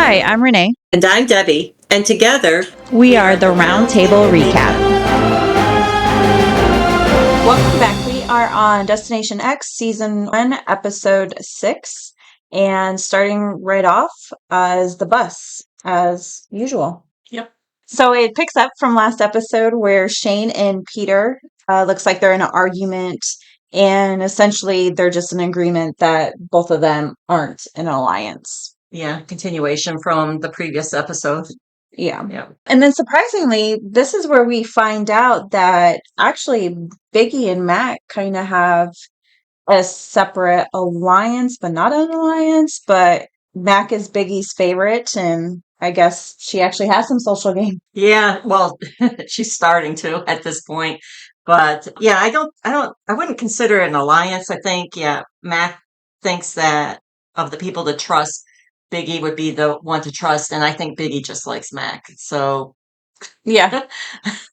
Hi, I'm Renee. And I'm Debbie. And together, we are the Roundtable Recap. Welcome back. We are on destinationx Season 1, Episode 6. And starting right off is the bus, as usual. Yep. So it picks up from last episode where Shane and Peter looks like they're in an argument. And essentially, they're just in agreement that both of them aren't in an alliance. Yeah, continuation from the previous episode. Yeah. And then surprisingly, this is where we find out that actually Biggie and Mac kind of have a separate alliance, but not an alliance. But Mac is Biggie's favorite, and I guess she actually has some social game. Yeah, well, she's starting to at this point. But yeah, I wouldn't consider it an alliance. I think, Mac thinks that of the people to trust, Biggie would be the one to trust. And I think Biggie just likes Mac. So, yeah,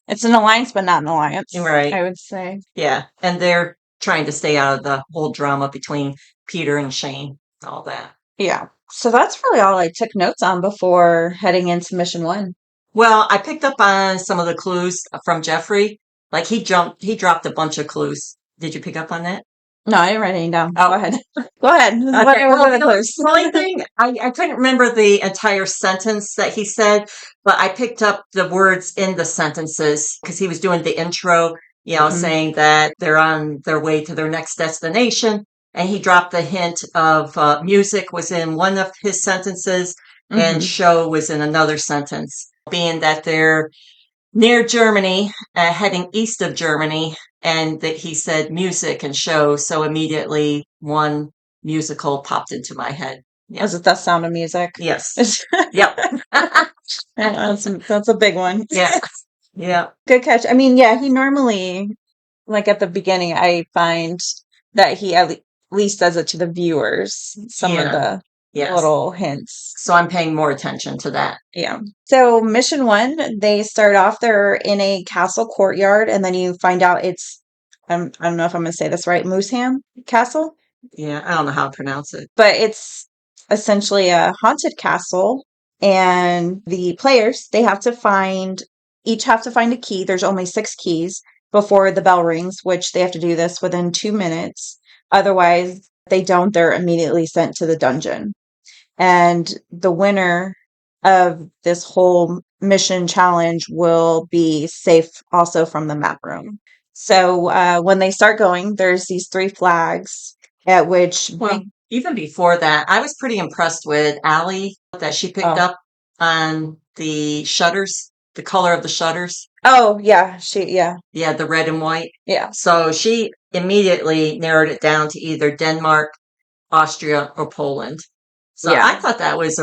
it's an alliance, but not an alliance. Right. I would say. Yeah. And they're trying to stay out of the whole drama between Peter and Shane, all that. Yeah. So that's really all I took notes on before heading into Mission 1. Well, I picked up on some of the clues from Jeffrey. Like he dropped a bunch of clues. Did you pick up on that? No, I didn't write anything down. Oh. Go ahead. Go ahead. Okay. What are the clues? The only thing, I couldn't remember the entire sentence that he said, but I picked up the words in the sentences because he was doing the intro, saying that they're on their way to their next destination. And he dropped the hint of music was in one of his sentences and show was in another sentence, being that they're near Germany, heading east of Germany, and that he said music and show. So immediately one musical popped into my head. Yeah. Is it The Sound of Music? Yes. Yep. That's a big one. Yeah. Yeah. Good catch. I mean, yeah, he normally, like at the beginning, I find that he at least does it to the viewers, some of the little hints. So I'm paying more attention to that. Yeah. So Mission 1, they start off, they're in a castle courtyard, and then you find out it's, I don't know if I'm going to say this right, Mooseham Castle? Yeah, I don't know how to pronounce it. But it's essentially a haunted castle, and the players, each have to find a key. There's only 6 keys before the bell rings, which they have to do this within 2 minutes. Otherwise, if they don't, they're immediately sent to the dungeon. And the winner of this whole mission challenge will be safe also from the map room. So when they start going, there's these 3 flags at which... Well, even before that, I was pretty impressed with Allie that she picked up on the shutters, the color of the shutters. Oh, yeah. Yeah, the red and white. Yeah. So she immediately narrowed it down to either Denmark, Austria, or Poland. So I thought that was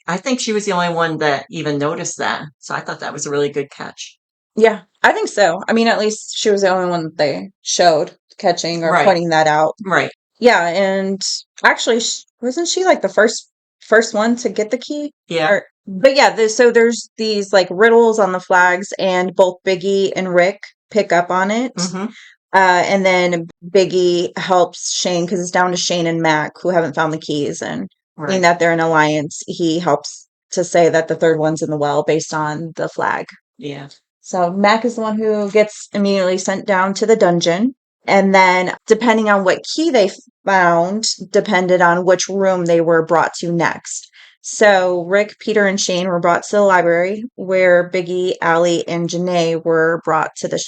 I think she was the only one that even noticed that. So I thought that was a really good catch. Yeah, I think so. I mean, at least she was the only one that they showed catching or pointing that out. Right. Yeah, and actually, wasn't she like the first one to get the key? Yeah. But yeah, so there's these like riddles on the flags, and both Biggie and Rick pick up on it. And then Biggie helps Shane because it's down to Shane and Mac who haven't found the keys, and being that they're an alliance, he helps to say that the third one's in the well based on the flag. Yeah. So Mac is the one who gets immediately sent down to the dungeon. And then depending on what key they found, depended on which room they were brought to next. So Rick, Peter, and Shane were brought to the library, where Biggie, Allie, and Janae were brought to the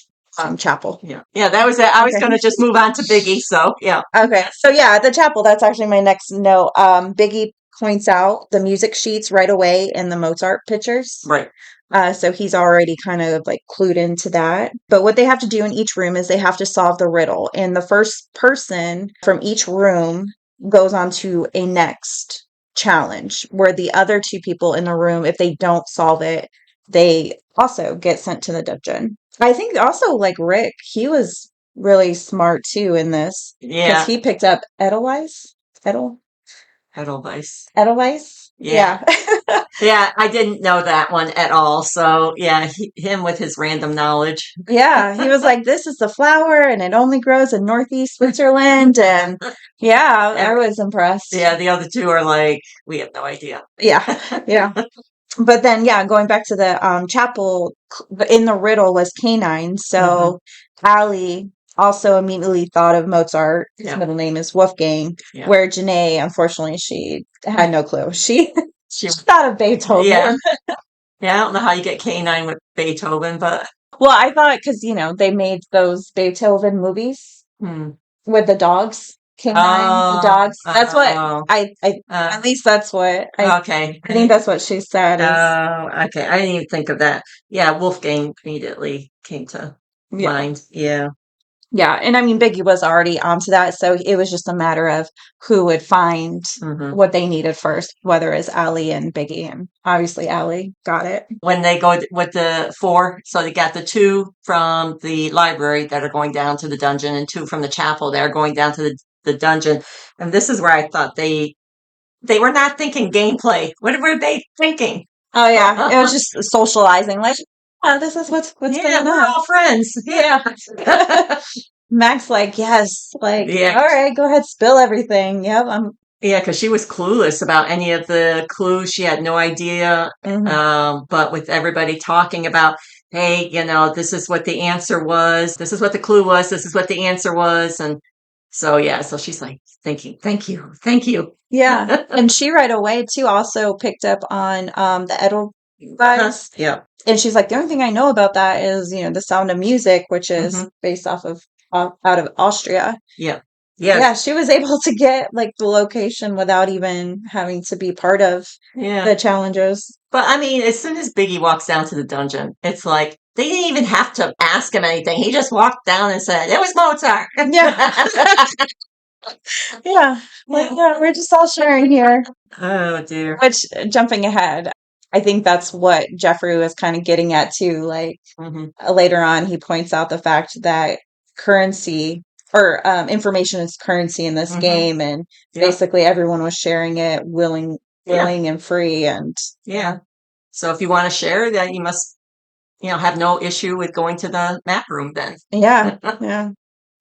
chapel. Yeah, that was it. I was going to just move on to Biggie, so yeah. Okay, so yeah, the chapel, that's actually my next note. Biggie points out the music sheets right away in the Mozart pictures. Right. So he's already kind of like clued into that. But what they have to do in each room is they have to solve the riddle. And the first person from each room goes on to a next challenge, where the other 2 people in the room, if they don't solve it, they also get sent to the dungeon. I think also like Rick, he was really smart too in this. Yeah. Because he picked up Edelweiss? Edelweiss. Edelweiss? Yeah. Yeah, I didn't know that one at all. So, yeah, him with his random knowledge. Yeah, he was like, this is the flower and it only grows in Northeast Switzerland. And yeah, I was impressed. Yeah, the other two are like, we have no idea. Yeah, yeah. But then, yeah, going back to the chapel, in the riddle was canine. So Allie also immediately thought of Mozart. His middle name is Wolfgang. Yeah. Where Janae, unfortunately, she had no clue. She thought of Beethoven. Yeah. Yeah, I don't know how you get canine with Beethoven, but Well, I thought because, they made those Beethoven movies with the dogs. Canine, the dogs. That's what I at least that's what okay. I think that's what she said. Oh, okay. I didn't even think of that. Yeah, Wolfgang immediately came to mind. Yeah. Yeah, and I mean Biggie was already onto that, so it was just a matter of who would find what they needed first, whether it's Allie and Biggie, and obviously Allie got it. When they go with the 4, so they got the 2 from the library that are going down to the dungeon, and 2 from the chapel that are going down to the dungeon. And this is where I thought they were not thinking gameplay. What were they thinking? Oh yeah, it was just socializing, like, oh, this is what's going on. We're all friends. Yeah. Max, like, yes, like, all right, go ahead, spill everything. Yep, Yeah, because she was clueless about any of the clues. She had no idea. But with everybody talking about, hey, this is what the answer was. This is what the clue was. This is what the answer was. And so, yeah, so she's like, thinking, thank you. Thank you. Yeah. And she right away, too, also picked up on the Edelweiss. Yeah. And she's like, the only thing I know about that is, The Sound of Music, which is based off of out of Austria. Yeah. Yes. Yeah, she was able to get like the location without even having to be part of the challenges. But I mean, as soon as Biggie walks down to the dungeon, it's like they didn't even have to ask him anything. He just walked down and said, "It was Mozart." Yeah. Like, yeah, we're just all sharing here. Oh dear. Which, jumping ahead, I think that's what Jeffrey was kind of getting at too. Like later on, he points out the fact that currency or information is currency in this game, and basically everyone was sharing it, willing and free, and So if you want to share that, you must, have no issue with going to the map room then. Yeah.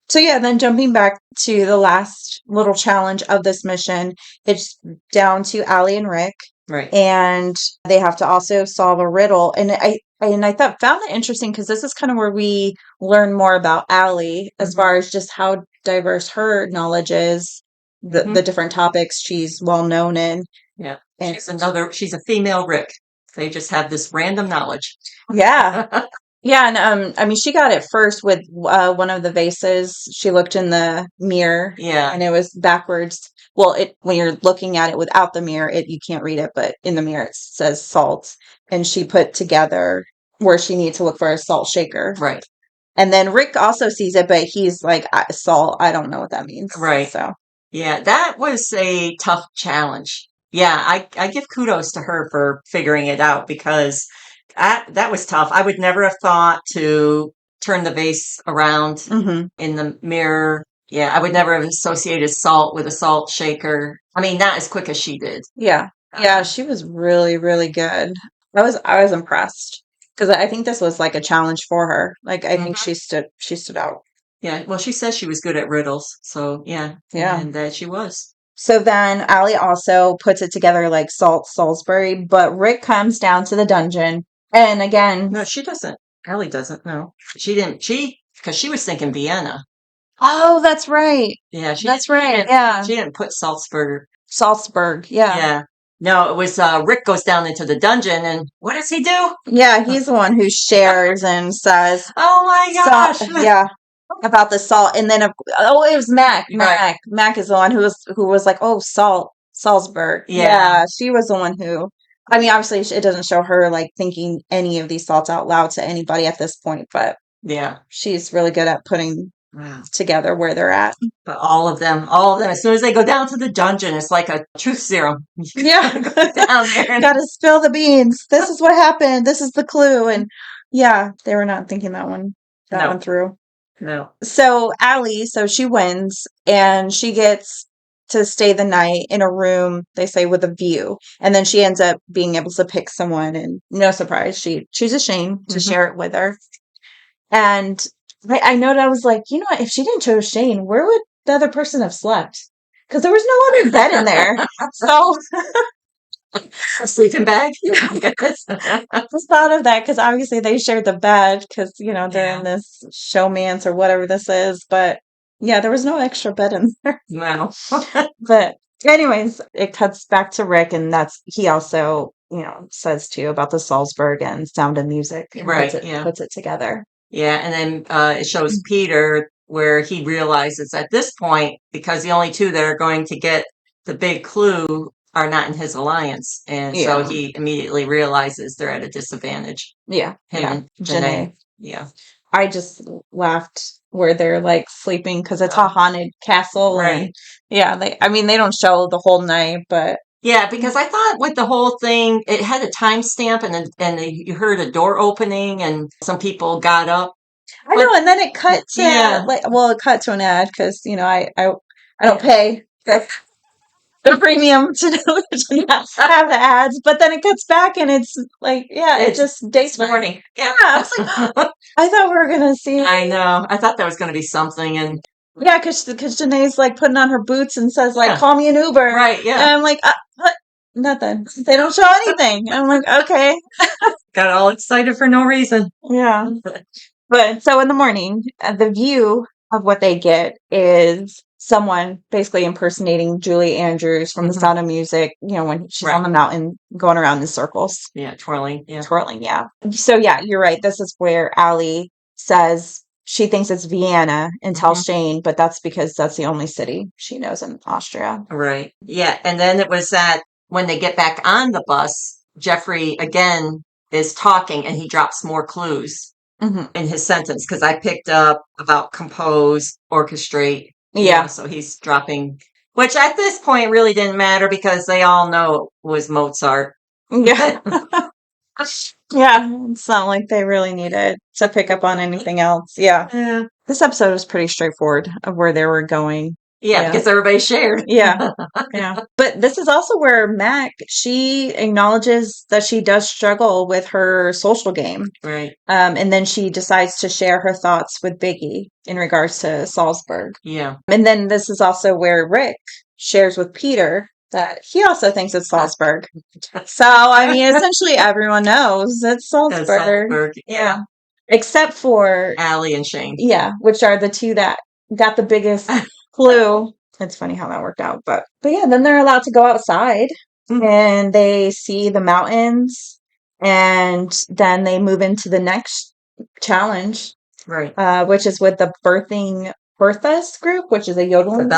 So then jumping back to the last little challenge of this mission, it's down to Allie and Rick. Right. And they have to also solve a riddle. And I found it interesting because this is kind of where we learn more about Allie as far as just how diverse her knowledge is, the different topics she's well known in. Yeah. And she's a female Rick. They just have this random knowledge. Yeah. Yeah, and I mean, she got it first with one of the vases. She looked in the mirror, and it was backwards. Well, when you're looking at it without the mirror, you can't read it, but in the mirror it says salt. And she put together where she needed to look for a salt shaker. Right. And then Rick also sees it, but he's like, salt, I don't know what that means. Right. So yeah, that was a tough challenge. Yeah, I give kudos to her for figuring it out because that was tough. I would never have thought to turn the vase around in the mirror. Yeah, I would never have associated salt with a salt shaker. I mean, not as quick as she did. Yeah. Yeah, she was really, really good. I was impressed because I think this was like a challenge for her. Like I think she stood out. Yeah, well, she says she was good at riddles, so yeah, and that she was. So then Allie also puts it together like Salisbury, but Rick comes down to the dungeon, and again, no, she doesn't. Allie doesn't. No, she didn't. Because she was thinking Vienna. Oh, that's right. Yeah, that's right. Yeah, she didn't put Salzburg. Yeah. Yeah. No, it was Rick goes down into the dungeon, and what does he do? Yeah, he's the one who shares and says, "Oh my gosh!" Yeah, about the salt, and then it was Mac. Right. Mac is the one who was like, "Oh, Salzburg." Yeah, she was the one who. I mean, obviously, it doesn't show her like thinking any of these thoughts out loud to anybody at this point, but she's really good at putting together where they're at. But all of them, as soon as they go down to the dungeon, it's like a truth serum. Yeah. Go down there. Gotta spill the beans. This is what happened. This is the clue. And yeah, they were not thinking that one through. No. So Allie, she wins and she gets to stay the night in a room, they say, with a view. And then she ends up being able to pick someone, and no surprise, she chooses Shane to share it with her. And I noted, I was like, you know what, if she didn't choose Shane, where would the other person have slept? Because there was no other bed in there. So A sleeping bag. I just thought of that because obviously they shared the bed because, they're in this showmance or whatever this is. But yeah, there was no extra bed in there. Wow. But anyways, it cuts back to Rick, and he also, says too about the Salzburg and Sound of Music. And Right, puts it together. Yeah, and then it shows Peter where he realizes at this point, because the only two that are going to get the big clue are not in his alliance. And so he immediately realizes they're at a disadvantage. Yeah. Him and Janae. Yeah. I just laughed where they're like sleeping because it's a haunted castle. Right. And they don't show the whole night, but. Yeah, because I thought with the whole thing, it had a timestamp, and you heard a door opening, and some people got up. I know, and then it cut to it cut to an ad because I don't pay the premium to not have the ads, but then it cuts back and it's like it's just days morning. Yeah, I was like, I thought we were gonna see. I know, I thought that was gonna be something, and. Yeah, because Janae's like putting on her boots and says like, "Call me an Uber." Right. Yeah. And I'm like, what? Nothing. They don't show anything. I'm like, okay. Got all excited for no reason. Yeah. But so in the morning, the view of what they get is someone basically impersonating Julie Andrews from The Sound of Music, when she's on the mountain going around in circles. Yeah, twirling. Yeah. Twirling, yeah. So yeah, you're right. This is where Allie says she thinks it's Vienna and tells Shane, but that's because that's the only city she knows in Austria. Right. Yeah. And then it was that when they get back on the bus, Jeffrey again is talking and he drops more clues in his sentence because I picked up about compose, orchestrate. Yeah. So he's dropping, which at this point really didn't matter because they all know it was Mozart. Yeah. Yeah, it's not like they really needed to pick up on anything else. Yeah. This episode was pretty straightforward of where they were going. Yeah, because everybody shared. Yeah. But this is also where Mac, she acknowledges that she does struggle with her social game. Right. And then she decides to share her thoughts with Biggie in regards to Salzburg. Yeah. And then this is also where Rick shares with Peter that he also thinks it's Salzburg. So, I mean, essentially everyone knows it's Salzburg. Yeah. Except for Allie and Shane. Yeah, which are the two that got the biggest clue. It's funny how that worked out. But yeah, then they're allowed to go outside and they see the mountains, and then they move into the next challenge. Right. Which is with the birthing Bertha's group, which is a yodeling.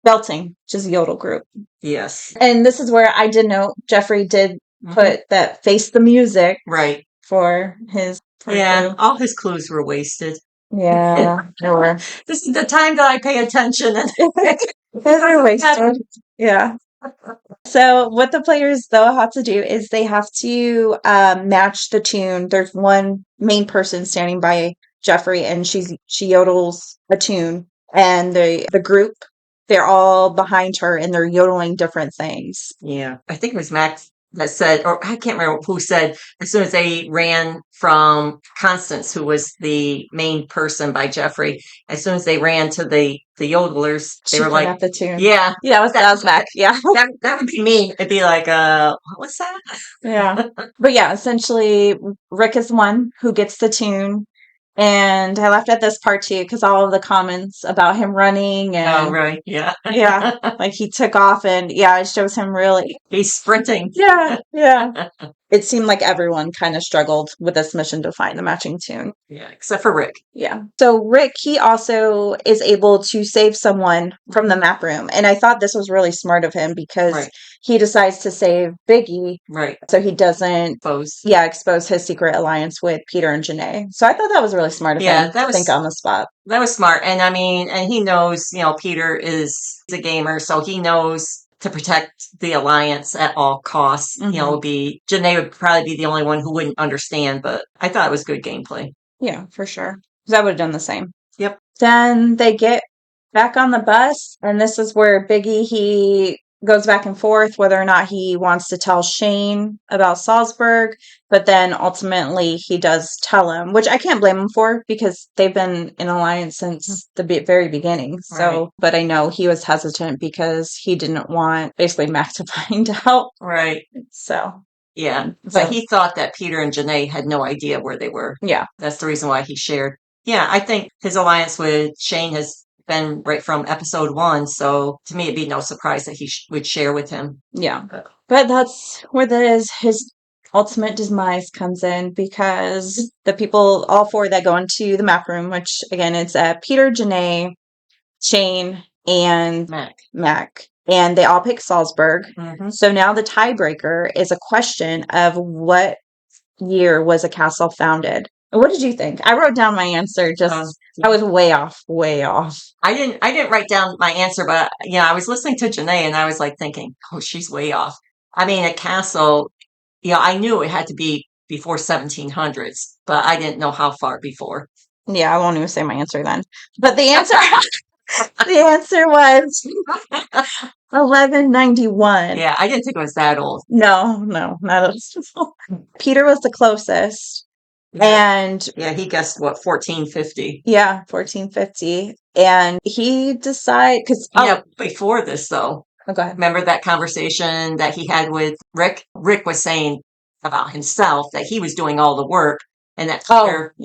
Belting, which is a yodel group. Yes. And this is where I did note Jeffrey did put that face the music. Right. For his. Yeah, all his clues were wasted. Yeah, they were. This is the time that I pay attention. They were wasted. Yeah. So what the players though have to do is they have to match the tune. There's one main person standing by Jeffrey, and she yodels a tune, and the group, they're all behind her and they're yodeling different things. Yeah, I think it was Max that said, or I can't remember who said, as soon as they ran from Constance, who was the main person by Jeffrey, as soon as they ran to the yodelers, they were like, the tune. Yeah, that was Mac. Yeah, that would be me. It'd be like, what was that? Yeah, but yeah, essentially, Rick is the one who gets the tune. And I laughed at this part too because all of the comments about him running and right, yeah, like he took off, and it shows him really he's sprinting. Yeah. It seemed like everyone kind of struggled with this mission to find the matching tune. Yeah, except for Rick. Yeah. So Rick, he also is able to save someone from the map room, and I thought this was really smart of him because he decides to save Biggie, right? So he doesn't expose his secret alliance with Peter and Janae. So I thought that was really smart of him to think on the spot. That was smart, and I mean, and he knows, Peter is a gamer, so he knows to protect the alliance at all costs. Janae would probably be the only one who wouldn't understand, but I thought it was good gameplay. Yeah, for sure. Because I would have done the same. Yep. Then they get back on the bus, and this is where Biggie, he goes back and forth whether or not he wants to tell Shane about Salzburg, but then ultimately he does tell him, which I can't blame him for because they've been in alliance since the very beginning. So, Right. but I know he was hesitant because he didn't want basically Mac to find out. Right. So, Yeah. So- But he thought that Peter and Janae had no idea where they were. yeah. That's the reason why he shared. Yeah, I think his alliance with Shane has been right from episode 1. So to me, it'd be no surprise that he would share with him. Yeah. But that's where his ultimate demise comes in because the people, all four that go into the map room, which again, it's Peter, Janae, Shane, and Mac. And they all pick Salzburg. Mm-hmm. So now the tiebreaker is a question of what year was a castle founded? What did you think? I wrote down my answer. I was way off. I didn't write down my answer, but I was listening to Janae and I was like thinking, oh, she's way off. I mean, a castle, I knew it had to be before 1700s, but I didn't know how far before. Yeah, I won't even say my answer then. But the answer the answer was 1191. Yeah, I didn't think it was that old. No, not at all. Peter was the closest. And he guessed what, 1450. Yeah, 1450. And he decided because before this though. Oh, go ahead. Remember that conversation that he had with Rick? Rick was saying about himself that he was doing all the work and that Peter,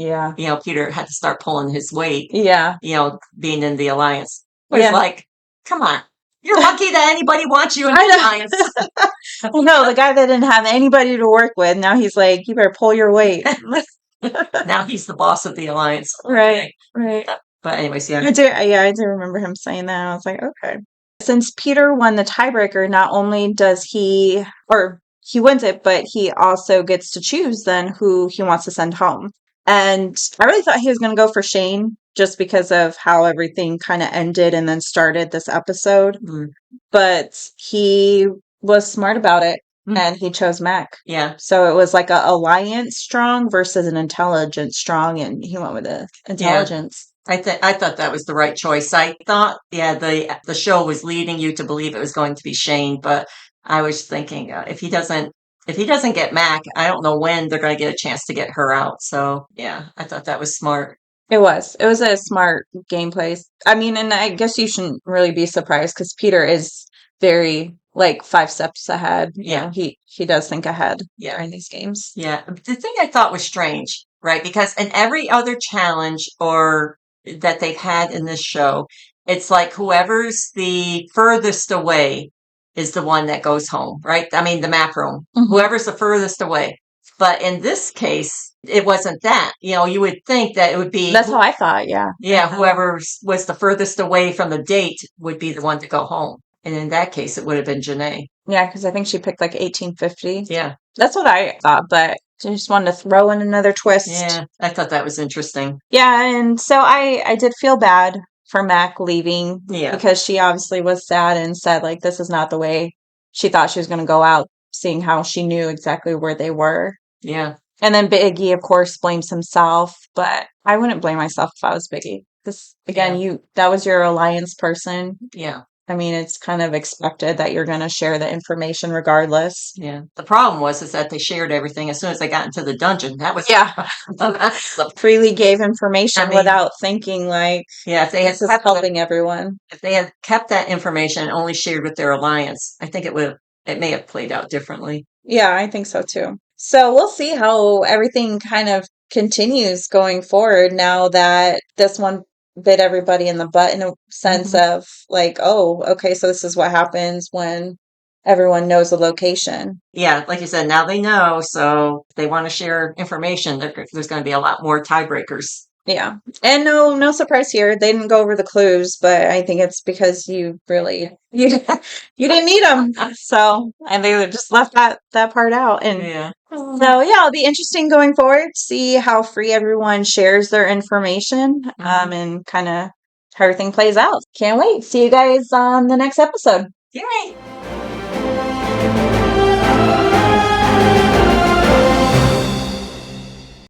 Peter had to start pulling his weight. Yeah. Being in the alliance. But it's like, come on. You're lucky that anybody wants you in the alliance. No, the guy that didn't have anybody to work with, now he's like, you better pull your weight. Now he's the boss of the alliance. Right. But anyways, I do remember him saying that. I was like, okay. Since Peter won the tiebreaker, not only does he wins it, but he also gets to choose then who he wants to send home. And I really thought he was going to go for Shane just because of how everything kind of ended and then started this episode. But he was smart about it and he chose Mac. Yeah. So it was like a alliance strong versus an intelligence strong, and he went with the intelligence. I thought that was the right choice. I thought, the show was leading you to believe it was going to be Shane, but I was thinking if he doesn't get Mac, I don't know when they're going to get a chance to get her out. So yeah, I thought that was smart. It was a smart gameplay. I mean, and I guess you shouldn't really be surprised because Peter is very 5 steps ahead. Yeah, he does think ahead during these games. Yeah, the thing I thought was strange, right? Because in every other challenge or that they've had in this show, it's like whoever's the furthest away is the one that goes home, right? I mean, the map room, whoever's the furthest away. But in this case, it wasn't that. You would think that it would be. That's how I thought, yeah. Yeah, whoever was the furthest away from the date would be the one to go home. And in that case, it would have been Janae. Yeah, because I think she picked 1850. Yeah. That's what I thought, but I just wanted to throw in another twist. Yeah, I thought that was interesting. Yeah, and so I did feel bad for Mac leaving because she obviously was sad and said, this is not the way she thought she was going to go out, seeing how she knew exactly where they were. Yeah. And then Biggie, of course, blames himself, but I wouldn't blame myself if I was Biggie. Because, again, that was your alliance person. Yeah. I mean, it's kind of expected that you're going to share the information regardless. Yeah. The problem was that they shared everything as soon as they got into the dungeon. That was freely gave information without thinking if they had helping everyone. If they had kept that information and only shared with their alliance, I think it may have played out differently. Yeah, I think so too. So we'll see how everything kind of continues going forward now that this one bit everybody in the butt in a sense of oh, okay, so this is what happens when everyone knows the location. Yeah, like you said, now they know, so if they want to share information, there's going to be a lot more tiebreakers. Yeah, and no surprise here. They didn't go over the clues, but I think it's because you didn't need them. So and they just left that part out. And so it'll be interesting going forward. See how free everyone shares their information, and kind of how everything plays out. Can't wait. See you guys on the next episode. Yay!